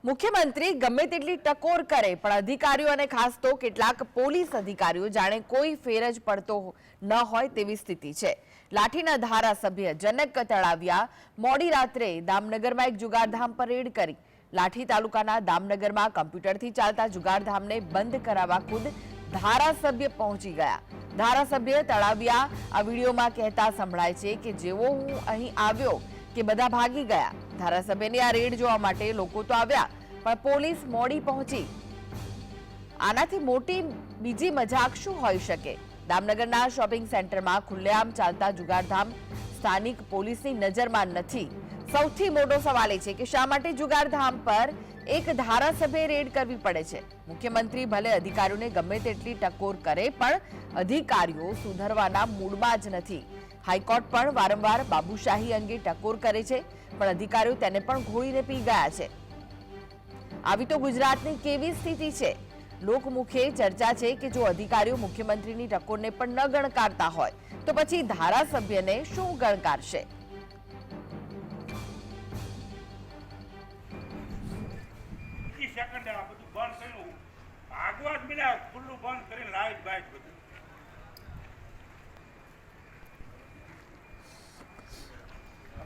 મુખ્યમંત્રી ગમે તેટલી ટકોર કરે પણ અધિકારીઓ અને ખાસ તો કેટલાક પોલીસ અધિકારીઓ જાણે કોઈ ફેર જ પડતો ન હોય તેવી સ્થિતિ છે। લાઠીના ધારાસભ્ય જનક તળાવિયા મોડી રાત્રે દામનગરમાં એક જુગારધામ પર રેડ કરી। લાઠી તાલુકાના દામનગરમાં કમ્પ્યુટરથી ચાલતા જુગારધામને બંધ કરાવવા ખુદ ધારાસભ્ય પહોંચી ગયા। ધારાસભ્ય તળાવિયા આ વિડીયોમાં કહેતા સંભળાય છે કે જેવો હું અહીં આવ્યો કે બધા ભાગી ગયા। ધારાસભ્યની આ રેડ જોવા માટે લોકો તો આવ્યા પણ પોલીસ મોડી પહોંચી। આનાથી મોટી બીજી મજાક શું હોઈ શકે? દામનગરના શોપિંગ સેન્ટરમાં ખુલ્લેઆમ ચાલતા જુગારધામ સ્થાનિક પોલીસની નજરમાં નથી। સૌથી મોટો સવાલ એ છે કે શા માટે જુગારધામ પર એક ધારાસભ્યે રેડ કરવી પડે છે? મુખ્યમંત્રી ભલે અધિકારીઓને ગમે તેટલી ટકોર કરે પણ અધિકારીઓ સુધરવાના મૂડમાં જ નથી। હાઈકોર્ટ પણ વારંવાર બાબુશાહી અંગે ટકોર કરે છે પણ અધિકારીઓ તેને પણ ઘોળીને પી ગયા છે। આવી તો ગુજરાતની કેવી સ્થિતિ છે? લોકમુખે ચર્ચા છે કે જો અધિકારીઓ મુખ્યમંત્રીની ટકોરને પણ ન ગણકારતા હોય તો પછી ધારાસભ્યને શું ગણકારશે?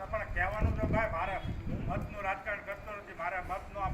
પણ કહેવાનું તો ભાઈ મારે હું મતનું રાજકારણ કરતો નથી, મારે મતનો